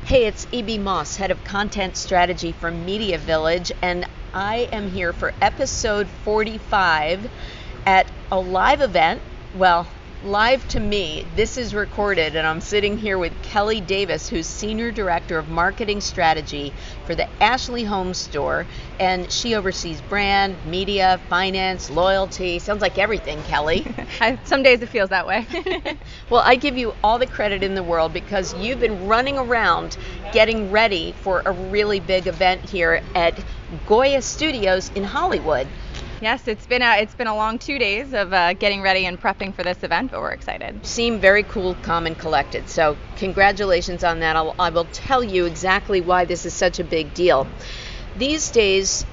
Hey, it's E.B. Moss, Head of Content Strategy for MediaVillage, and I am here for episode 45 at a live event. Well, live to me. This is recorded, and I'm sitting here with Kelly Davis, who's Senior Director of Marketing Strategy for the Ashley HomeStore, and she oversees brand, media, finance, loyalty. Sounds like everything, Kelly. Some days it feels that way. Well, I give you all the credit in the world because you've been running around getting ready for a really big event here at Goya Studios in Hollywood. Yes, it's been a long 2 days of getting ready and prepping for this event, but we're excited. Seem very cool, calm, and collected. So congratulations on that. I will tell you exactly why this is such a big deal. These days,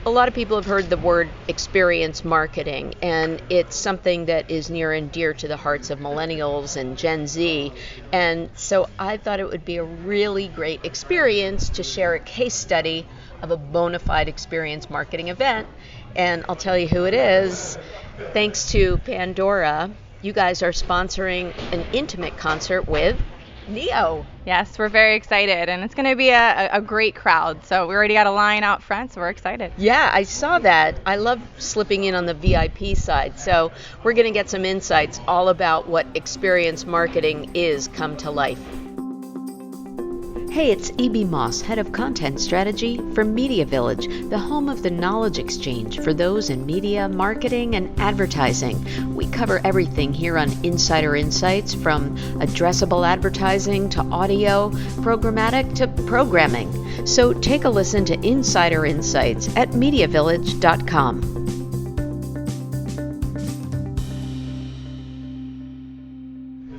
a lot of people have heard the word experience marketing, and it's something that is near and dear to the hearts of millennials and Gen Z. And so I thought it would be a really great experience to share a case study of a bona fide experience marketing event. And I'll tell you who it is. Thanks to Pandora, you guys are sponsoring an intimate concert with Neo. Yes, we're very excited, and it's going to be a great crowd. So we already got a line out front, so we're excited. Yeah, I saw that. I love slipping in on the VIP side. So we're going to get some insights all about what experience marketing is come to life. Hey, it's E.B. Moss, Head of Content Strategy for MediaVillage, the home of the knowledge exchange for those in media, marketing, and advertising. We cover everything here on Insider Insights, from addressable advertising to audio, programmatic to programming. So take a listen to Insider Insights at MediaVillage.com.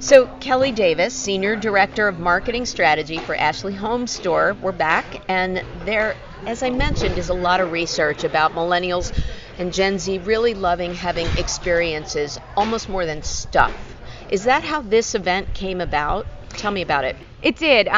So Kelly Davis, Senior Director of Marketing Strategy for Ashley HomeStore, we're back, and there, as I mentioned, is a lot of research about millennials and Gen Z really loving having experiences, almost more than stuff. Is that how this event came about? Tell me about it. It did.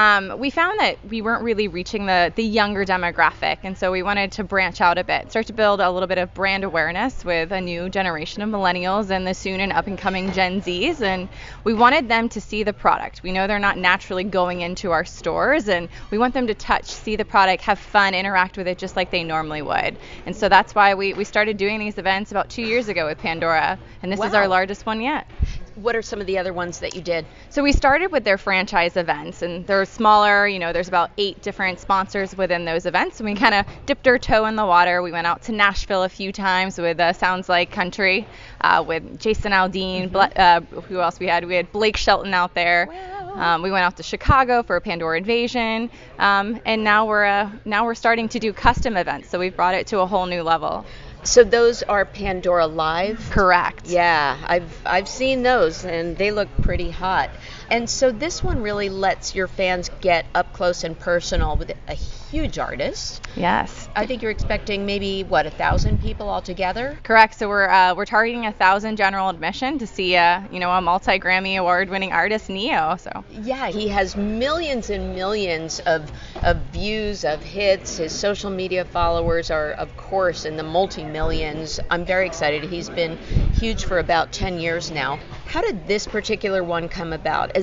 We found that we weren't really reaching the younger demographic, and so we wanted to branch out a bit, start to build a little bit of brand awareness with a new generation of millennials and the soon and up-and-coming Gen Zs, and we wanted them to see the product. We know they're not naturally going into our stores, and we want them to touch, see the product, have fun, interact with it just like they normally would. And so that's why we started doing these events about 2 years ago with Pandora, and this is our largest one yet. What are some of the other ones that you did? So we started with their franchise events, and they're smaller. There's about 8 different sponsors within those events, and we kind of dipped our toe in the water. We went out to Nashville a few times with Sounds Like Country, with Jason Aldean. Who else we had? We had Blake Shelton out there. Wow. We went out to Chicago for a Pandora Invasion, and now we're starting to do custom events. So we've brought it to a whole new level. So those are Pandora Live? Correct. Yeah, I've seen those, and they look pretty hot. And so this one really lets your fans get up close and personal with a huge artist. Yes. I think you're expecting maybe 1,000 people altogether? Correct. So we're targeting 1,000 general admission to see a multi-Grammy award-winning artist, Neo. So yeah, he has millions and millions of views, of hits. His social media followers are, of course, in the multi-millions. I'm very excited. He's been huge for about 10 years now. How did this particular one come about?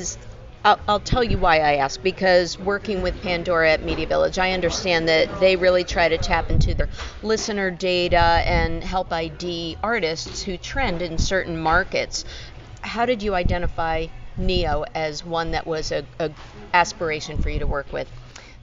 I'll tell you why I ask, because working with Pandora at MediaVillage, I understand that they really try to tap into their listener data and help ID artists who trend in certain markets. How did you identify Neo as one that was a aspiration for you to work with?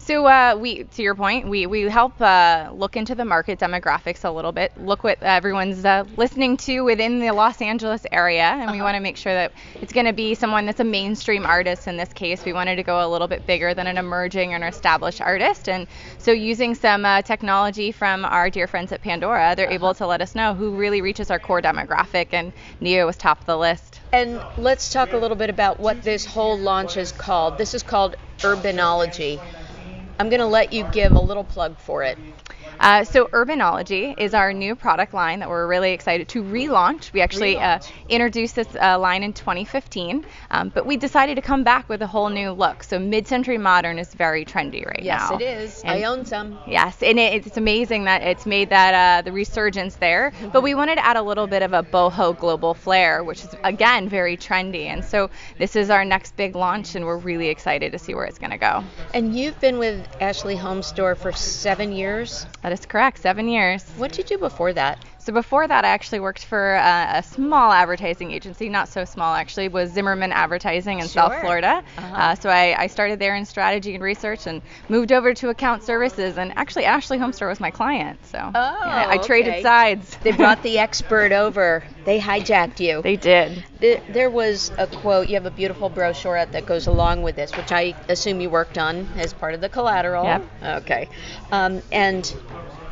So to your point, we help look into the market demographics a little bit, look what everyone's listening to within the Los Angeles area, and we want to make sure that it's going to be someone that's a mainstream artist. In this case, we wanted to go a little bit bigger than an emerging or an established artist, and so using some technology from our dear friends at Pandora, they're able to let us know who really reaches our core demographic, and Neo was top of the list. And let's talk a little bit about what this whole launch is called. This is called Urbanology. I'm going to let you give a little plug for it. So Urbanology is our new product line that we're really excited to relaunch. We actually introduced this line in 2015, but we decided to come back with a whole new look. So mid-century modern is very trendy right now. Yes, it is. And I own some. Yes, and it's amazing that it's made that the resurgence there. But we wanted to add a little bit of a boho global flair, which is, again, very trendy. And so this is our next big launch, and we're really excited to see where it's going to go. And you've been with Ashley HomeStore for 7 years? That is correct, 7 years. What did you do before that? So before that, I actually worked for a small advertising agency, not so small actually, was Zimmerman Advertising in South Florida. So I started there in strategy and research and moved over to account services, and actually Ashley HomeStore was my client. So I traded sides. They brought the expert over. They hijacked you. They did. There was a quote. You have a beautiful brochure that goes along with this, which I assume you worked on as part of the collateral. Yep. Okay. And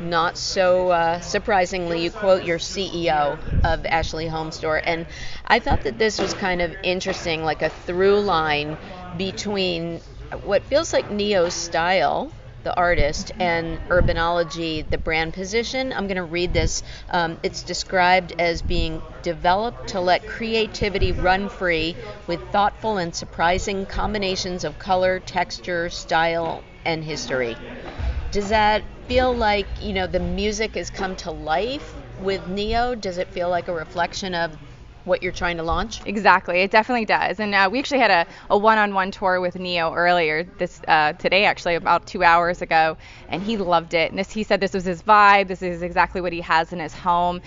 not so surprisingly, you quote your CEO of Ashley HomeStore. And I thought that this was kind of interesting, like a through line between what feels like Neo's style, the artist, and Urbanology, the brand position. I'm going to read this. It's described as being developed to let creativity run free with thoughtful and surprising combinations of color, texture, style, and history. Does that feel like, the music has come to life with Neo? Does it feel like a reflection of what you're trying to launch? Exactly, it definitely does. And we actually had a one-on-one tour with Neo earlier today, actually about 2 hours ago, and he loved it. And he said this was his vibe. This is exactly what he has in his home.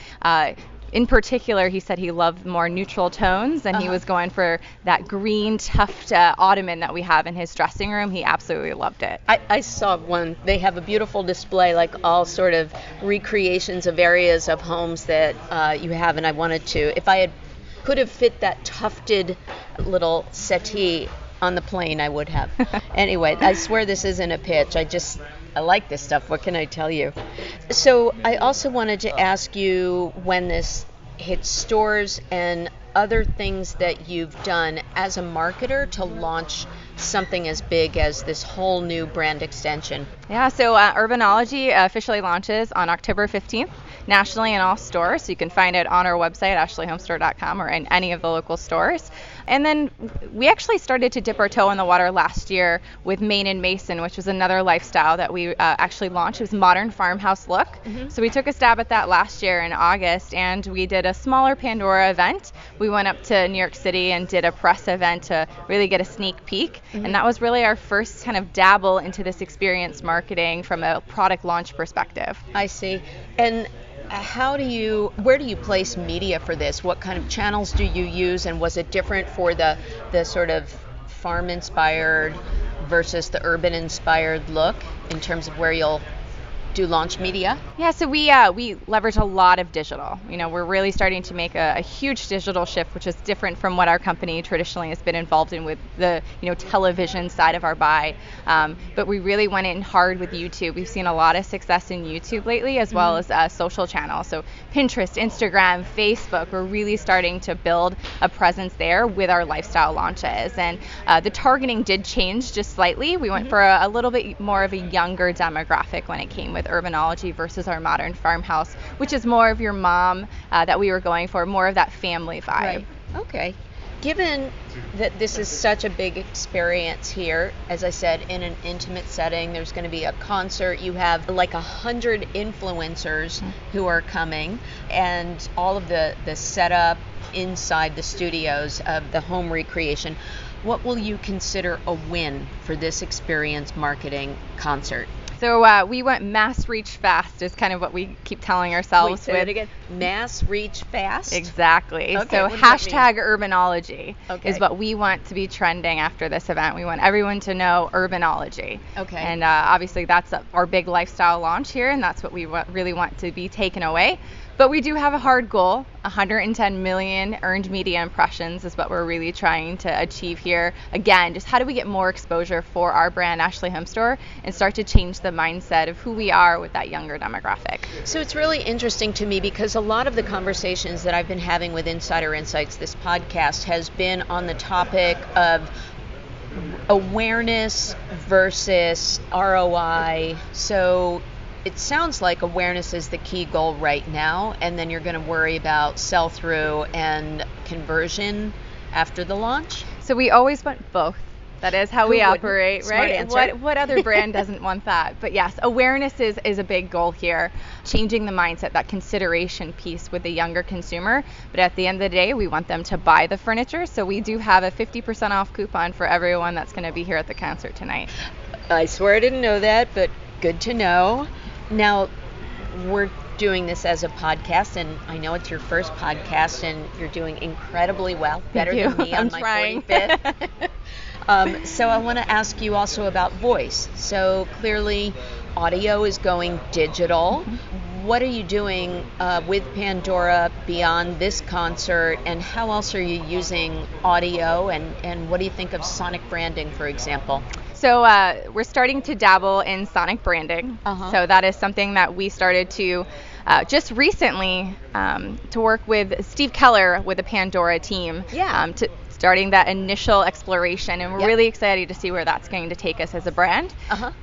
In particular, he said he loved more neutral tones, and he was going for that green tuft ottoman that we have in his dressing room. He absolutely loved it. I saw one. They have a beautiful display, like all sort of recreations of areas of homes that you have, and I wanted to, if I could have fit that tufted little settee on the plane, I would have. Anyway, I swear this isn't a pitch. I like this stuff. What can I tell you? So I also wanted to ask you when this hits stores and other things that you've done as a marketer to launch something as big as this whole new brand extension. Yeah, so Urbanology officially launches on October 15th nationally in all stores. So you can find it on our website, ashleyhomestore.com, or in any of the local stores. And then we actually started to dip our toe in the water last year with Main and Mason, which was another lifestyle that we actually launched. It was modern farmhouse look. So we took a stab at that last year in August, and we did a smaller Pandora event. We went up to New York City and did a press event to really get a sneak peek. And that was really our first kind of dabble into this experience marketing from a product launch perspective. I see. And where do you place media for this? What kind of channels do you use, and was it different for the sort of farm-inspired versus the urban-inspired look in terms of where you'll do launch media? Yeah, so we leverage a lot of digital. We're really starting to make a huge digital shift, which is different from what our company traditionally has been involved in with the television side of our buy. But we really went in hard with YouTube. We've seen a lot of success in YouTube lately, as well as social channels. So Pinterest, Instagram, Facebook, we're really starting to build a presence there with our lifestyle launches. And the targeting did change just slightly. We went for a little bit more of a younger demographic when it came with Urbanology versus our modern farmhouse, which is more of your mom that we were going for, more of that family vibe. Right. Okay. Given that this is such a big experience here, as I said, in an intimate setting, there's going to be a concert. You have like 100 influencers who are coming, and all of the setup inside the studios of the home recreation. What will you consider a win for this experience marketing concert? So we went mass reach fast is kind of what we keep telling ourselves. Wait, say it again. Mass reach fast? Exactly. Okay, so hashtag Urbanology is what we want to be trending after this event. We want everyone to know Urbanology. Okay. And obviously that's our big lifestyle launch here, and that's what we really want to be taken away. But we do have a hard goal. 110 million earned media impressions is what we're really trying to achieve here. Again, just how do we get more exposure for our brand, Ashley HomeStore, and start to change the mindset of who we are with that younger demographic. So it's really interesting to me because a lot of the conversations that I've been having with Insider Insights, this podcast, has been on the topic of awareness versus ROI. So it sounds like awareness is the key goal right now, and then you're going to worry about sell-through and conversion after the launch? So we always want both. That is how we operate, Smart right? answer. What other brand doesn't want that? But yes, awareness is a big goal here. Changing the mindset, that consideration piece with the younger consumer. But at the end of the day, we want them to buy the furniture. So we do have a 50% off coupon for everyone that's going to be here at the concert tonight. I swear I didn't know that, but good to know. Now, we're doing this as a podcast, and I know it's your first podcast, and you're doing incredibly well, better than me on my 45th. So I want to ask you also about voice. So clearly, audio is going digital. What are you doing with Pandora beyond this concert, and how else are you using audio, and what do you think of sonic branding, for example? So we're starting to dabble in sonic branding. So that is something that we started to just recently to work with Steve Keller with the Pandora team. To starting that initial exploration, and we're really excited to see where that's going to take us as a brand.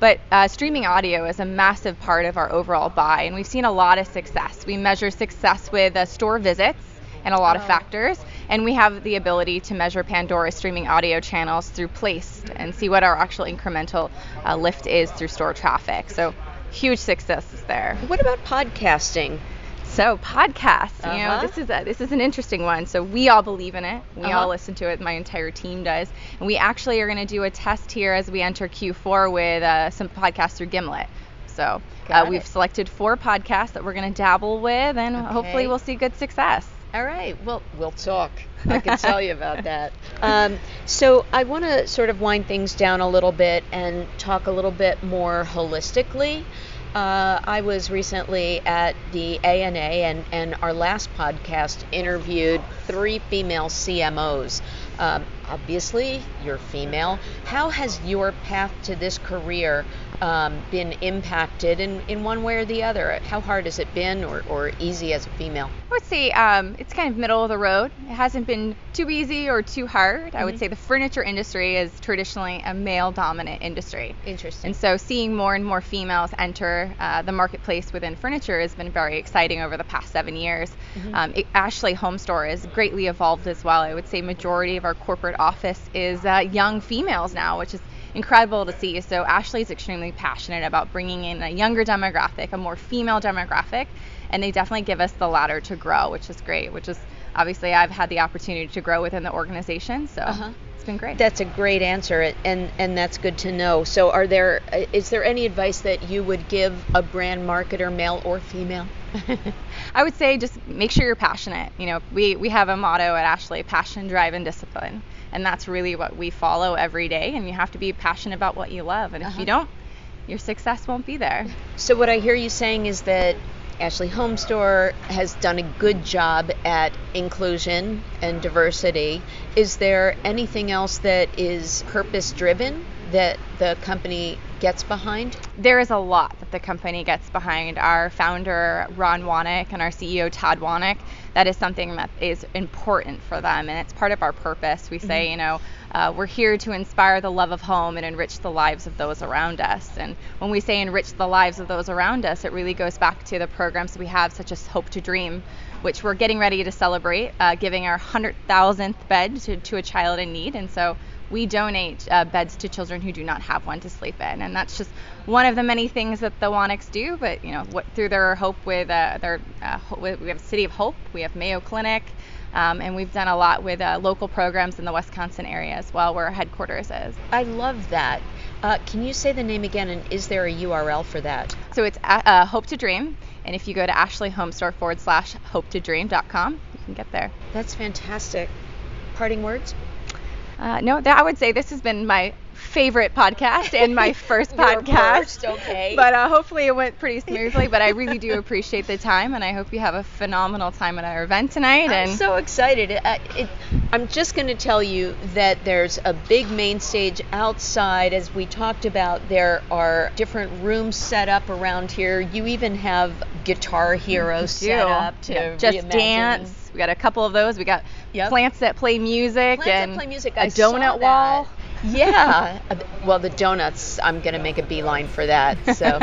But streaming audio is a massive part of our overall buy, and we've seen a lot of success. We measure success with store visits and a lot of factors, and we have the ability to measure Pandora streaming audio channels through placed and see what our actual incremental lift is through store traffic. So huge successes there. What about podcasting? So podcasts, you know, this is an interesting one. So we all believe in it. We all listen to it. My entire team does. And we actually are going to do a test here as we enter Q4 with some podcasts through Gimlet. So we've selected 4 podcasts that we're going to dabble with, and hopefully we'll see good success. All right. Well, we'll talk. I can tell you about that. So I want to sort of wind things down a little bit and talk a little bit more holistically. I was recently at the ANA, and our last podcast interviewed 3 female CMOs. Obviously, you're female. How has your path to this career been impacted in one way or the other? How hard has it been, or easy as a female? I would say it's kind of middle of the road. It hasn't been too easy or too hard. I would say the furniture industry is traditionally a male-dominant industry. Interesting. And so seeing more and more females enter the marketplace within furniture has been very exciting over the past 7 years. Ashley HomeStore has greatly evolved as well. I would say majority of our corporate office is young females now, which is incredible to see. So Ashley's extremely passionate about bringing in a younger demographic, a more female demographic, and they definitely give us the ladder to grow, which is great, which is obviously I've had the opportunity to grow within the organization, so it's been great. That's a great answer, and that's good to know. So is there any advice that you would give a brand marketer, male or female? I would say just make sure you're passionate. You know, we have a motto at Ashley: passion, drive, and discipline. And that's really what we follow every day. And you have to be passionate about what you love. And if you don't, your success won't be there. So what I hear you saying is that Ashley HomeStore has done a good job at inclusion and diversity. Is there anything else that is purpose-driven that the company gets behind? There is a lot that the company gets behind. Our founder, Ron Wanek, and our CEO, Todd Wanek, that is something that is important for them, and it's part of our purpose. We say, we're here to inspire the love of home and enrich the lives of those around us. And when we say enrich the lives of those around us, it really goes back to the programs we have, such as Hope to Dream, which we're getting ready to celebrate, giving our 100,000th bed to a child in need. And so we donate beds to children who do not have one to sleep in, and that's just one of the many things that the Waneks do. But through their Hope with we have City of Hope, we have Mayo Clinic, and we've done a lot with local programs in the Wisconsin area as well, where our headquarters is. I love that. Can you say the name again, and is there a URL for that? So it's Hope to Dream, and if you go to ashleyhomestore.com/hopetodream.com, you can get there. That's fantastic. Parting words? No, I would say this has been my favorite podcast and my first podcast. Okay. But hopefully it went pretty smoothly. But I really do appreciate the time, and I hope you have a phenomenal time at our event tonight. I'm so excited. I'm just going to tell you that there's a big main stage outside. As we talked about, there are different rooms set up around here. You even have Guitar Hero set up to Just reimagine. Dance. We got a couple of those. We got plants that play music, a donut wall. Yeah. Well, the donuts, I'm going to make a beeline for that. So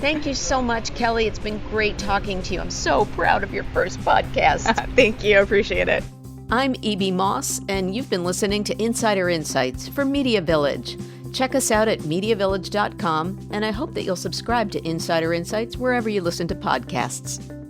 Thank you so much, Kelly. It's been great talking to you. I'm so proud of your first podcast. Thank you. Appreciate it. I'm E.B. Moss, and you've been listening to Insider Insights for MediaVillage. Check us out at MediaVillage.com, and I hope that you'll subscribe to Insider Insights wherever you listen to podcasts.